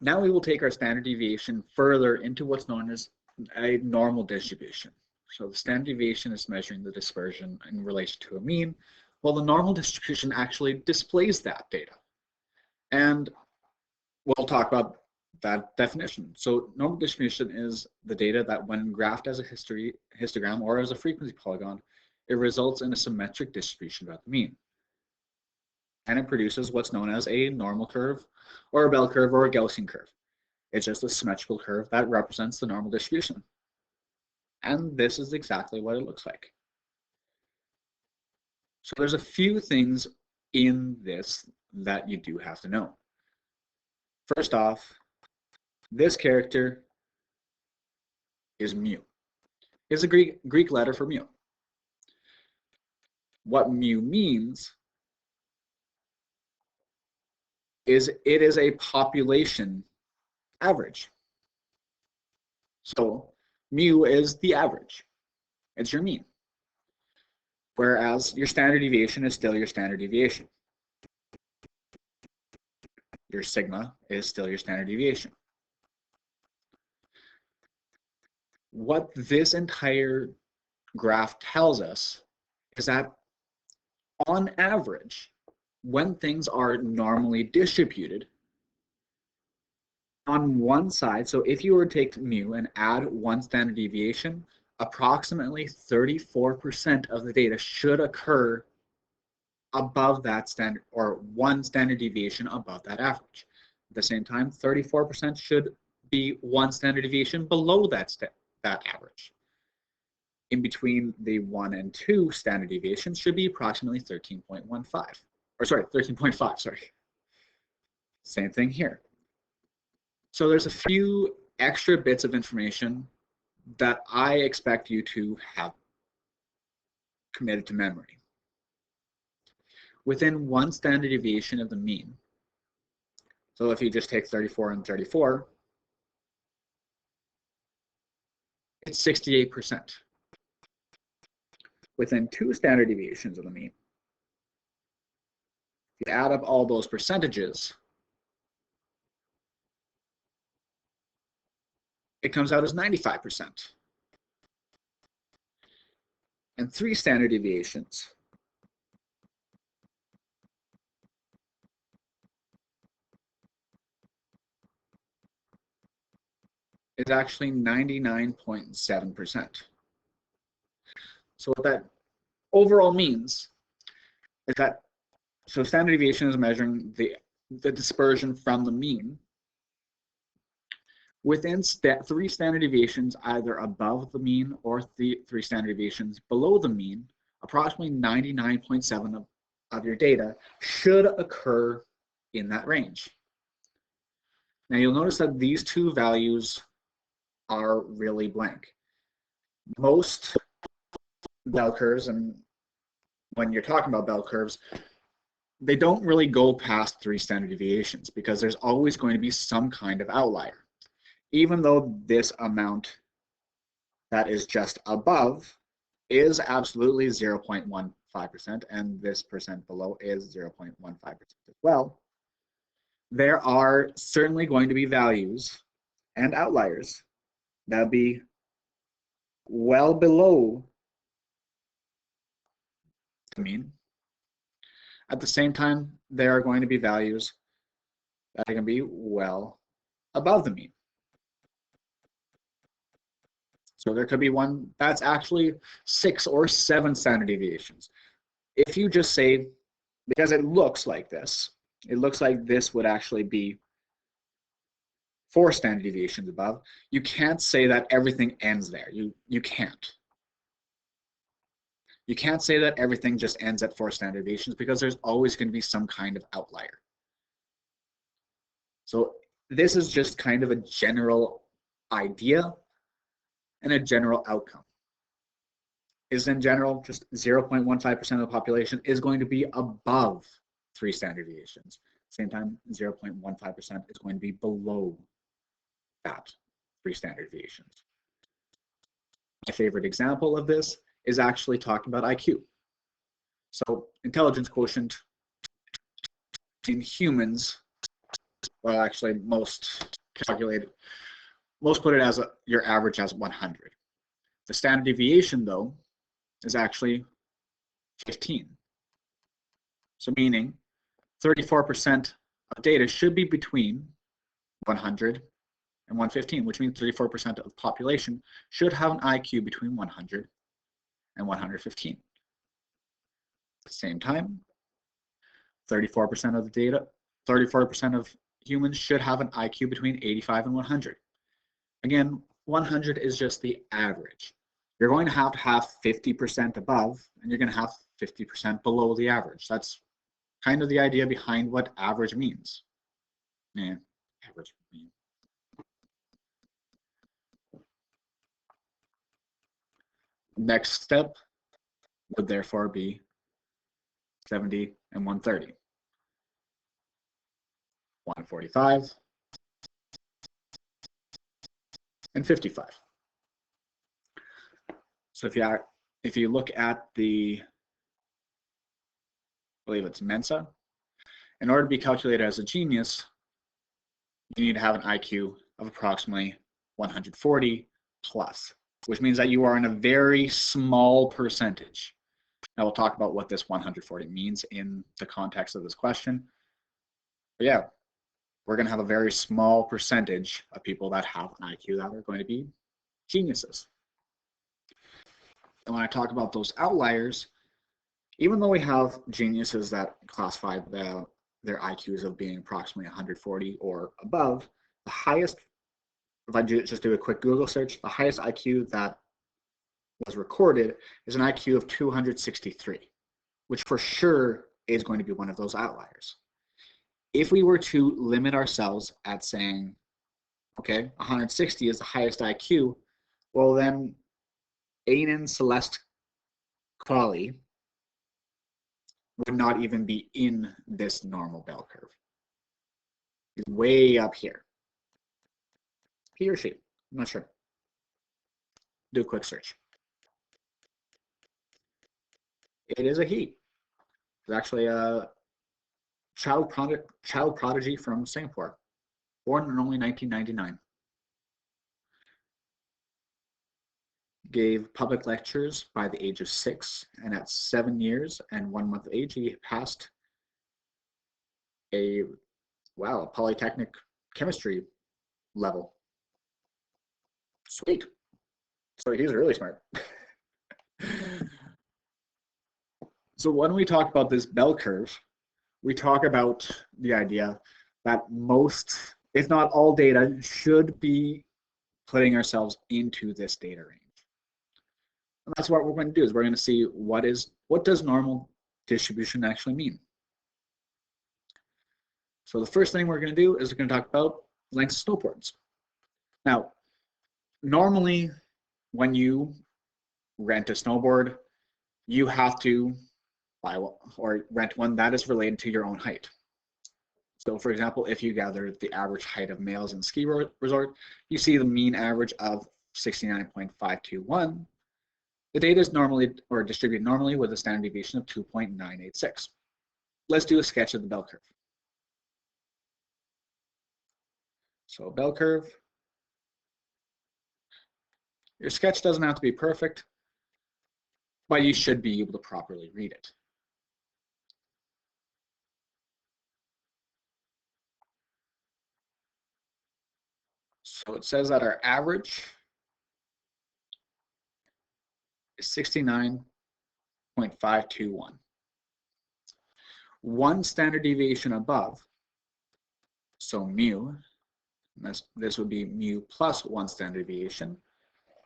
Now we will take our standard deviation further into what's known as a normal distribution. So the standard deviation is measuring the dispersion in relation to a mean, while the normal distribution actually displays that data. And we'll talk about that definition. So normal distribution is the data that when graphed as a histogram or as a frequency polygon, it results in a symmetric distribution about the mean. And it produces what's known as a normal curve or a bell curve or a Gaussian curve. It's just a symmetrical curve that represents the normal distribution. And this is exactly what it looks like. So there's a few things in this that you do have to know. First off, this character is mu. It's a Greek letter for mu. What mu means is it is a population average. So mu is the average. It's your mean. Whereas your standard deviation is still your standard deviation. Your sigma is still your standard deviation. What this entire graph tells us is that on average, when things are normally distributed, on one side, so if you were to take mu and add one standard deviation, approximately 34% of the data should occur above that standard, or one standard deviation above that average. At the same time, 34% should be one standard deviation below that average. In between the 1 and 2 standard deviations should be approximately 13.15, or sorry, 13.5, sorry. Same thing here. So there's a few extra bits of information that I expect you to have committed to memory. Within one standard deviation of the mean, so if you just take 34 and 34, it's 68%. Within two standard deviations of the mean, if you add up all those percentages, it comes out as 95%. And three standard deviations, is actually 99.7%. So what that overall means is that, so standard deviation is measuring the dispersion from the mean. Within three standard deviations either above the mean or three standard deviations below the mean, approximately 99.7% of your data should occur in that range. Now you'll notice that these two values are really blank. Most bell curves, and when you're talking about bell curves, they don't really go past three standard deviations because there's always going to be some kind of outlier. Even though this amount that is just above is absolutely 0.15% and this percent below is 0.15% as well, there are certainly going to be values and outliers that would be well below the mean. At the same time, there are going to be values that are going to be well above the mean. So there could be one that's actually 6 or 7 standard deviations. If you just say, because it looks like this, it looks like this would actually be 4 standard deviations above, you can't say that everything ends there. You can't. You can't say that everything just ends at 4 standard deviations because there's always going to be some kind of outlier. So this is just kind of a general idea and a general outcome. Is in general, just 0.15% of the population is going to be above 3 standard deviations. Same time, 0.15% is going to be below that 3 standard deviations. My favorite example of this is actually talking about IQ. So intelligence quotient in humans well, actually most put it as your average as 100. The standard deviation though is actually 15. So meaning 34% of data should be between 100 and 115, which means 34% of the population should have an IQ between 100 and 115. At the same time, 34% of the data, 34% of humans should have an IQ between 85 and 100. Again, 100 is just the average. You're going to have 50% above, and you're going to have 50% below the average. That's kind of the idea behind what average means. Yeah, average mean. Next step would therefore be 70 and 130. 145 and 55. So if you look at the, I believe it's Mensa, in order to be calculated as a genius, you need to have an IQ of approximately 140 plus, which means that you are in a very small percentage. Now we'll talk about what this 140 means in the context of this question. But yeah, we're going to have a very small percentage of people that have an IQ that are going to be geniuses. And when I talk about those outliers, even though we have geniuses that classify their IQs of being approximately 140 or above, the highest, if I just do a quick Google search, the highest IQ that was recorded is an IQ of 263, which for sure is going to be one of those outliers. If we were to limit ourselves at saying, okay, 160 is the highest IQ, well then Aiden Celeste Crawley would not even be in this normal bell curve. He's way up here. He or she, I'm not sure. Do a quick search. It is a he. It's actually a child prodigy from Singapore, born in only 1999. Gave public lectures by the age of 6, and at 7 years and 1 month of age, he passed a polytechnic chemistry level. Sweet. So he's really smart. So when we talk about this bell curve, we talk about the idea that most, if not all data, should be putting ourselves into this data range. And that's what we're going to do, is we're going to see what does normal distribution actually mean. So the first thing we're going to do is we're going to talk about lengths of snowboards. Now, normally when you rent a snowboard, you have to buy or rent one that is related to your own height. So for example, if you gather the average height of males in ski resort, you see the mean average of 69.521. The data is normally or distributed normally with a standard deviation of 2.986. Let's do a sketch of the bell curve. So bell curve. Your sketch doesn't have to be perfect, but you should be able to properly read it. So it says that our average is 69.521. One standard deviation above, so mu, this would be mu plus 1 standard deviation.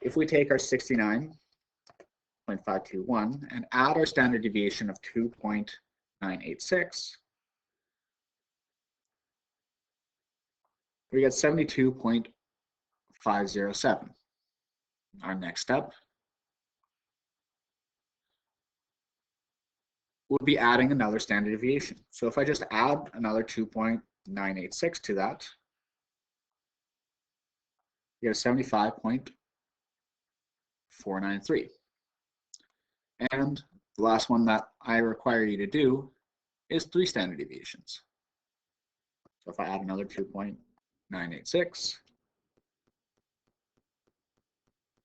If we take our 69.521 and add our standard deviation of 2.986, we get 72.507. Our next step would be adding another standard deviation. So if I just add another 2.986 to that, you get 75.493. And the last one that I require you to do is 3 standard deviations. So if I add another 2.986,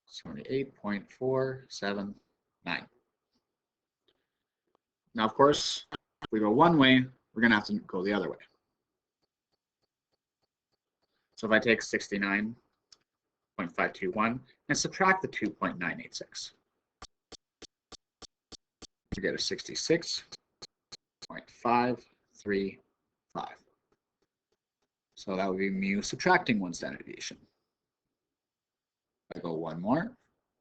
78.479. Now, of course, if we go one way, we're going to have to go the other way. So if I take 69.521 and subtract the 2.986, you get a 66.535. So that would be mu subtracting 1 standard deviation. If I go one more,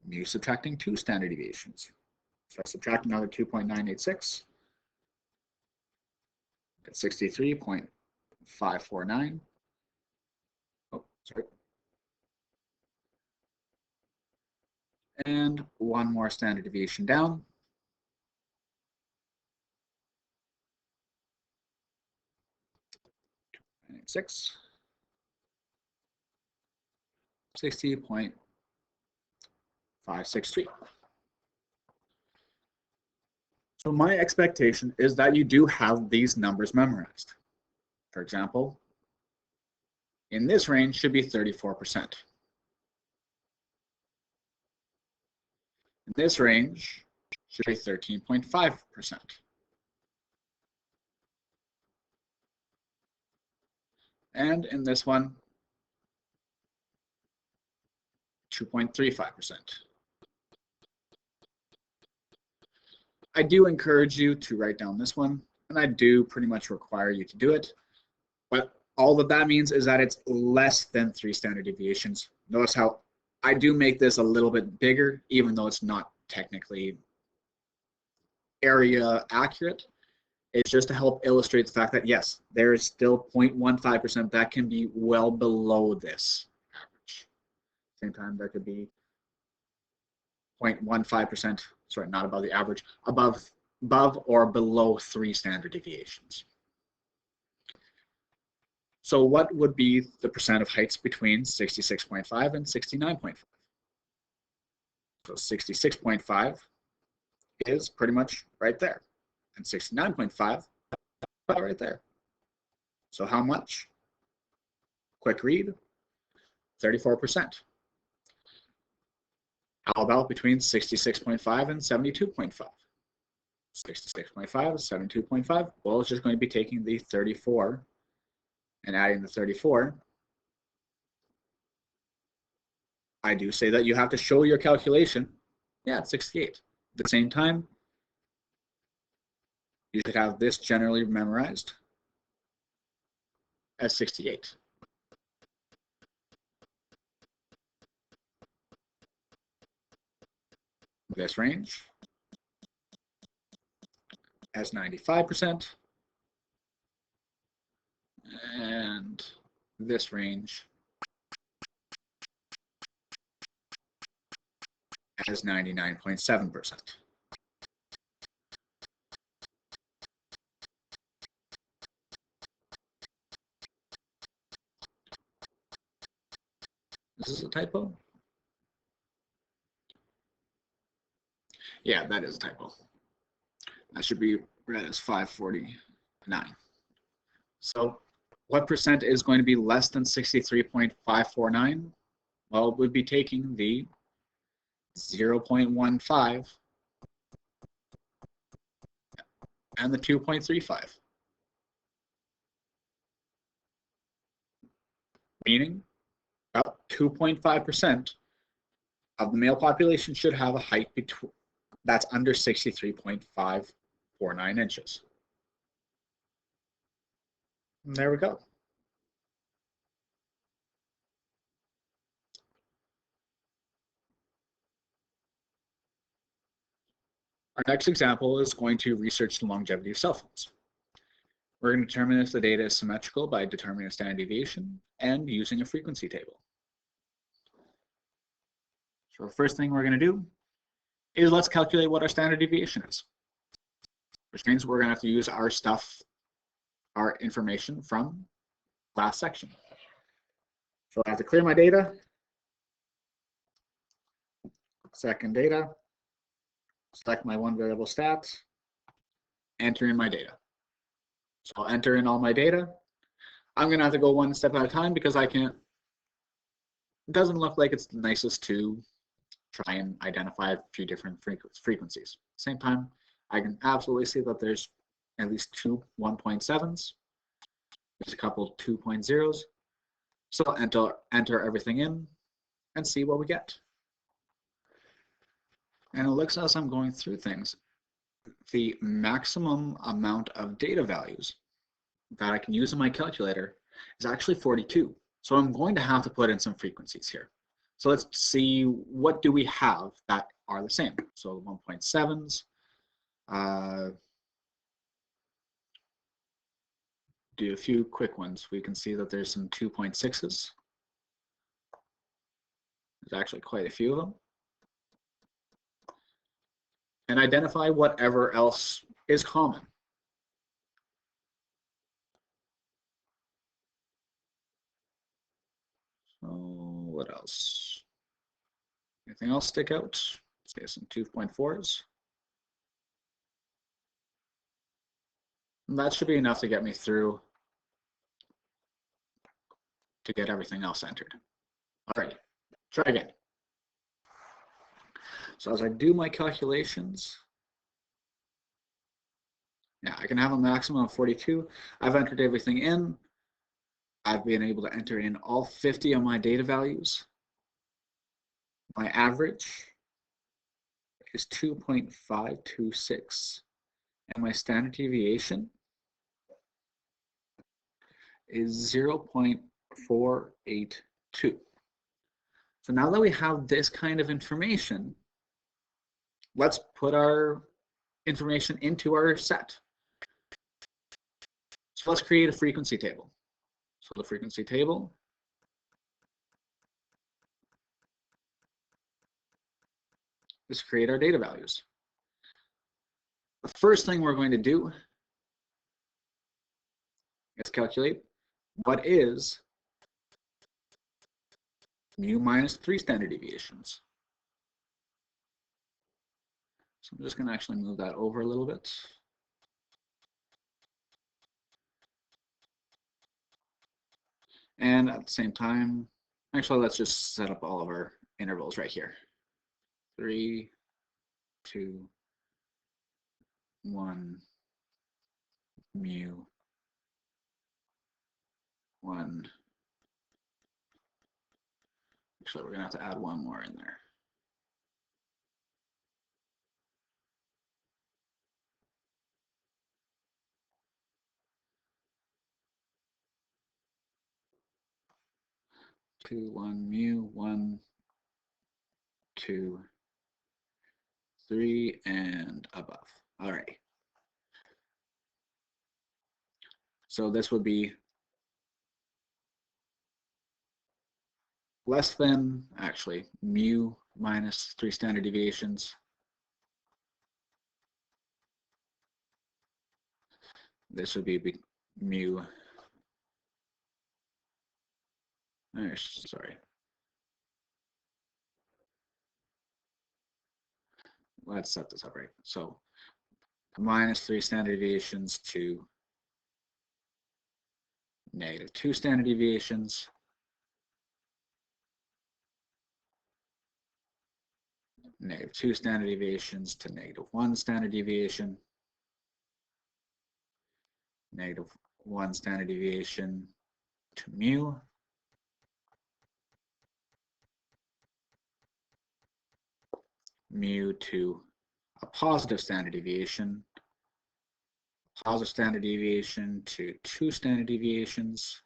mu subtracting 2 standard deviations. So I subtract another 2.986, get 63.549. Oh, sorry. And one more standard deviation down. And 60.563. So my expectation is that you do have these numbers memorized. For example, in this range should be 34%. In this range should be 13.5%. And in this one, 2.35%. I do encourage you to write down this one, and I do pretty much require you to do it. But all that means is that it's less than 3 standard deviations. Notice how I do make this a little bit bigger, even though it's not technically area accurate. It's just to help illustrate the fact that, yes, there is still 0.15% that can be well below this average. Same time, there could be 0.15%, sorry, not above the average, above or below 3 standard deviations. So what would be the percent of heights between 66.5 and 69.5? So 66.5 is pretty much right there, and 69.5 right there. So how much? Quick read, 34%. How about between 66.5 and 72.5? 66.5, 72.5. Well, it's just going to be taking the 34 and adding the 34. I do say that you have to show your calculation. Yeah, it's 68. At the same time, you should have this generally memorized as 68. This range as 95%, and this range as 99.7%. This is a typo? Yeah, that is a typo. That should be read as 549. So what percent is going to be less than 63.549? Well, it would be taking the 0.15 and the 2.35. Meaning about 2.5% of the male population should have a height between that's under 63.549 inches. And there we go. Our next example is going to research the longevity of cell phones. We're going to determine if the data is symmetrical by determining a standard deviation and using a frequency table. So the first thing we're going to do is let's calculate what our standard deviation is, which means we're going to have to use our information from last section. So I have to clear my data, second data, select my one variable stats, enter in my data. So I'll enter in all my data. I'm going to have to go one step at a time because I can't, it doesn't look like it's the nicest to try and identify a few different frequencies. Same time, I can absolutely see that there's at least two 1.7s. There's a couple 2.0s. So I'll enter everything in and see what we get. And it looks as I'm going through things, the maximum amount of data values that I can use in my calculator is actually 42. So I'm going to have to put in some frequencies here. So let's see, what do we have that are the same? So 1.7s, do a few quick ones. We can see that there's some 2.6s. There's actually quite a few of them. And identify whatever else is common. So what else? Anything else stick out? Say some 2.4s. And that should be enough to get me through to get everything else entered. All right, try again. So as I do my calculations, yeah, I can have a maximum of 42. I've entered everything in. I've been able to enter in all 50 of my data values. My average is 2.526, and my standard deviation is 0.482. So now that we have this kind of information, let's put our information into our set. So let's create a frequency table. So the frequency table is create our data values. The first thing we're going to do is calculate what is mu minus 3 standard deviations. So I'm just going to actually move that over a little bit. And at the same time, actually, let's just set up all of our intervals right here. 3, 2, 1, mu, 1. Actually, we're going to have to add one more in there. Two, 1, mu, 1, 2, 3, and above. All right. So this would be less than, actually, mu minus 3 standard deviations. This would be mu, sorry. Let's set this up right. So minus 3 standard deviations to negative 2 standard deviations. Negative 2 standard deviations to negative 1 standard deviation. Negative 1 standard deviation to mu. Mu to a positive standard deviation. Positive standard deviation to 2 standard deviations.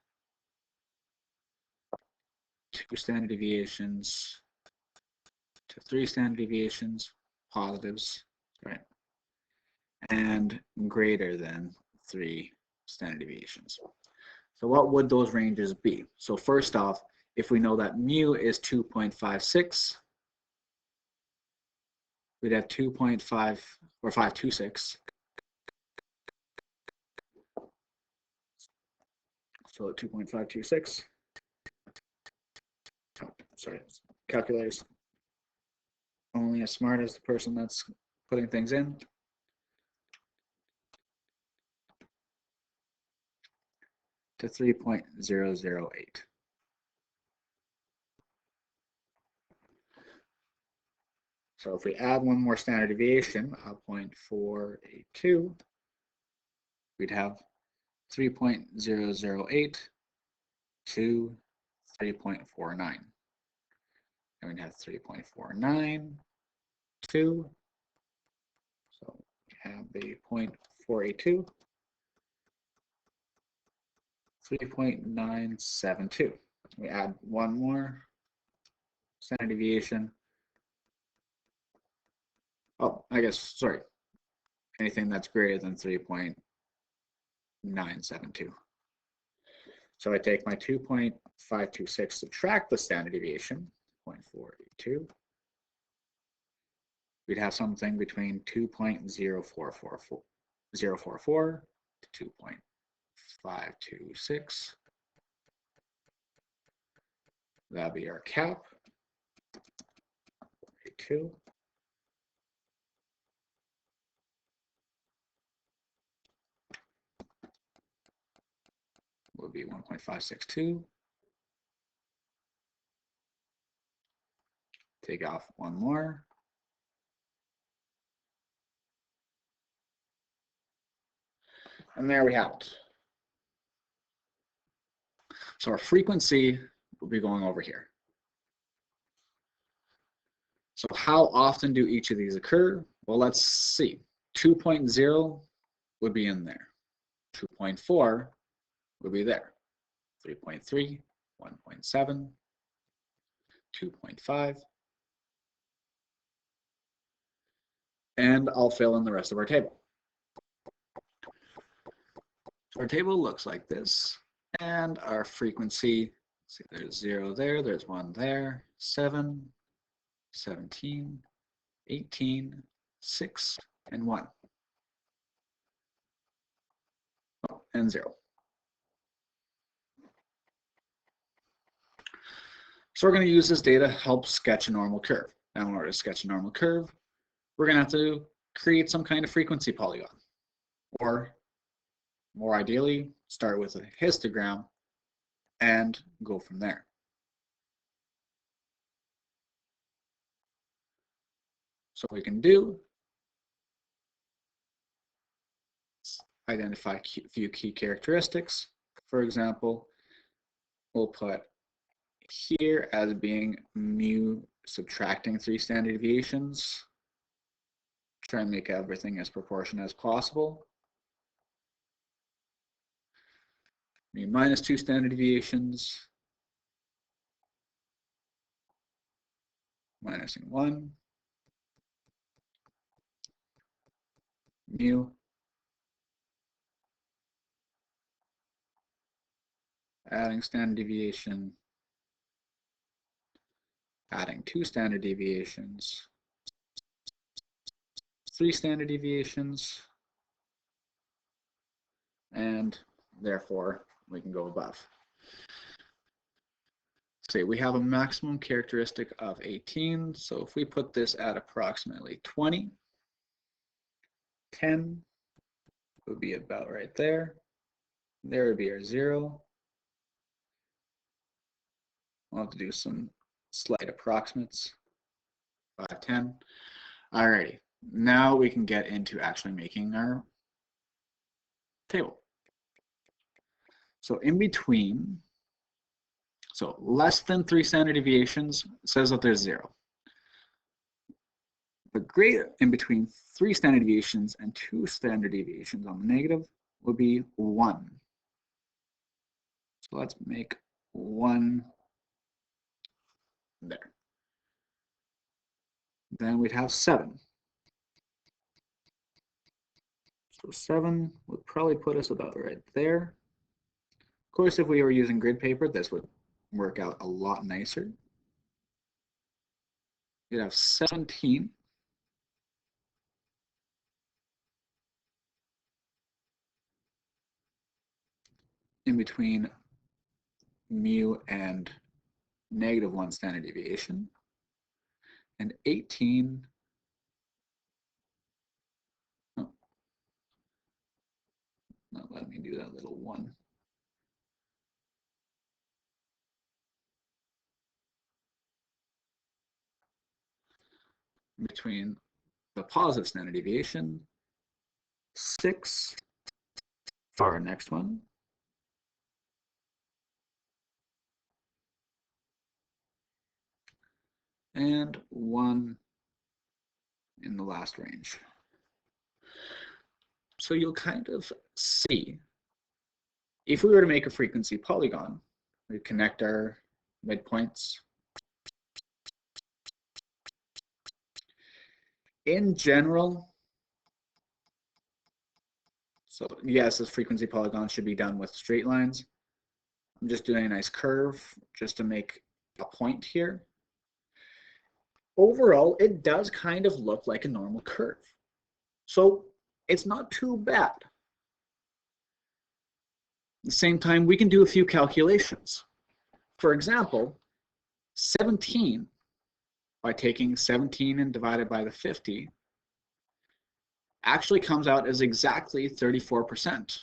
2 standard deviations to 3 standard deviations, positives, right? And greater than 3 standard deviations. So what would those ranges be? So first off, if we know that mu is 2.56, we'd have 2.5 or 526. So 2.526. Sorry, calculators. Only as smart as the person that's putting things in. to 3.008. So if we add one more standard deviation of 0.482, we'd have 3.008 to 3.49. And we'd have 3.49, 2. So we have the 0.482, 3.972. We add one more standard deviation. Oh, I guess, sorry. Anything that's greater than 3.972. So I take my 2.526, subtract the standard deviation, 0.482. We'd have something between 2.044 to 2.526. That'll be our cap. 2. Will be 1.562. Take off one more. And there we have it. So our frequency will be going over here. So how often do each of these occur? Well, let's see. 2.0 would be in there. 2.4 would be there. 3.3, 1.7, 2.5. And I'll fill in the rest of our table. So our table looks like this. And our frequency, see, there's 0 there, there's 1 there, 7, 17, 18, 6, and 1. Oh, and 0. So we're going to use this data to help sketch a normal curve. Now, in order to sketch a normal curve, we're going to have to create some kind of frequency polygon. Or, more ideally, start with a histogram and go from there. So what we can do is identify a few key characteristics. For example, we'll put here as being mu subtracting 3 standard deviations. Try and make everything as proportionate as possible. Mu minus 2 standard deviations. Minusing 1. Mu. Adding standard deviation. Adding 2 standard deviations. 3 standard deviations. And therefore, we can go above. Say we have a maximum characteristic of 18. So if we put this at approximately 20, 10 would be about right there. There would be our 0. We'll have to do some slight approximates. 5, 10. Alrighty. Now we can get into actually making our table. So in between, so less than 3 standard deviations says that there's 0. But greater in between 3 standard deviations and 2 standard deviations on the negative would be 1. So let's make 1 there. Then we'd have 7. So 7 would probably put us about right there. Of course, if we were using grid paper, this would work out a lot nicer. You'd have 17. In between mu and -1 standard deviation. And 18. Oh, not letting me do that little 1. between the positive standard deviation, 6 for our next one, and 1 in the last range. So you'll kind of see, if we were to make a frequency polygon, we connect our midpoints. In general, so yes, this frequency polygon should be done with straight lines. I'm just doing a nice curve just to make a point here. Overall, it does kind of look like a normal curve. So it's not too bad. At the same time, we can do a few calculations. For example, 17, by taking 17 and divided by the 50, actually comes out as exactly 34%.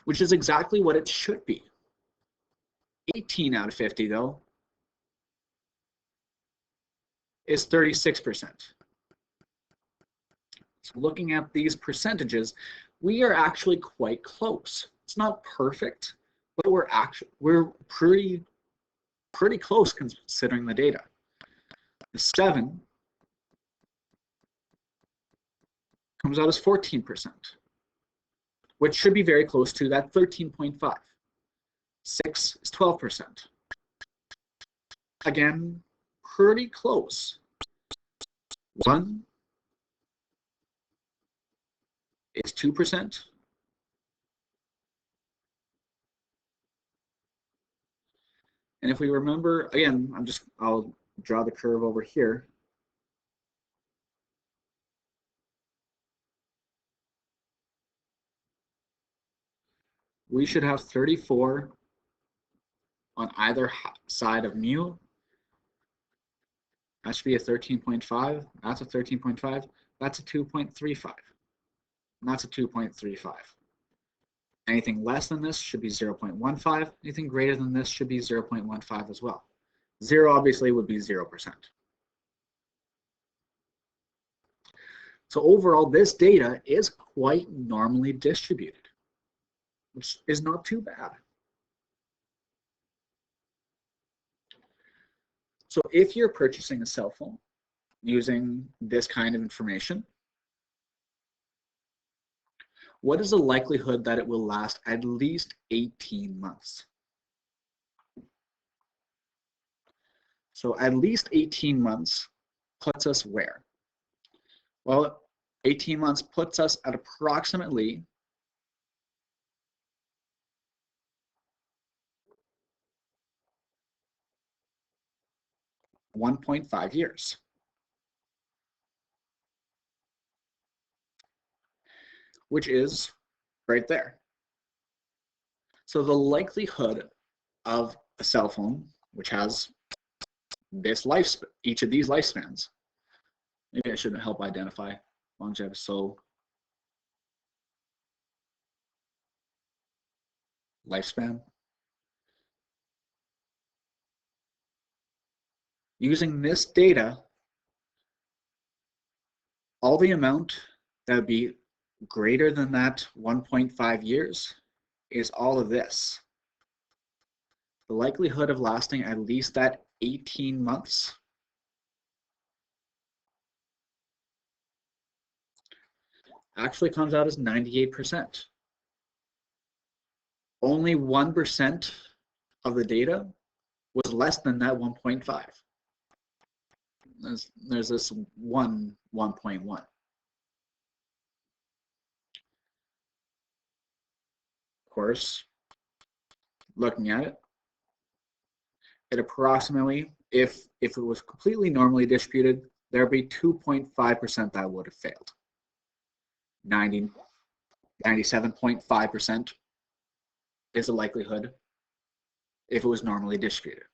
Which is exactly what it should be. 18 out of 50, though, is 36%. So looking at these percentages, we are actually quite close. It's not perfect, but we're pretty close considering the data. The 7 comes out as 14%, which should be very close to that 13.5. 6 is 12%. Again, pretty close. 1 is 2%. And if we remember, again, I'll draw the curve over here. We should have 34 on either side of mu. That should be a 13.5. That's a 13.5. That's a 2.35. And that's a 2.35. Anything less than this should be 0.15. Anything greater than this should be 0.15 as well. 0 obviously would be 0%. So overall, this data is quite normally distributed, which is not too bad. So if you're purchasing a cell phone using this kind of information, what is the likelihood that it will last at least 18 months? So at least 18 months puts us where? Well, 18 months puts us at approximately 1.5 years. Which is right there. So the likelihood of a cell phone, which has this each of these lifespans, maybe I shouldn't help identify longevity. So lifespan. Using this data, all the amount that would be greater than that 1.5 years is all of this. The likelihood of lasting at least that 18 months actually comes out as 98%. Only 1% of the data was less than that 1.5. There's this 1.1. Of course, looking at it, it approximately, if it was completely normally distributed, there'd be 2.5% that would have failed. 97.5% is the likelihood if it was normally distributed.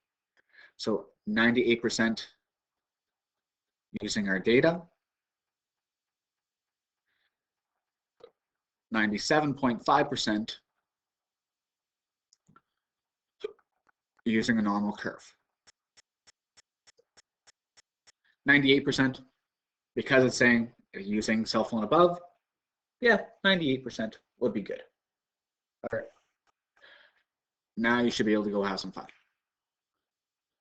So 98% using our data, 97.5% using a normal curve. 98%, because it's saying using cell phone above, yeah, 98% would be good. All right. Now you should be able to go have some fun.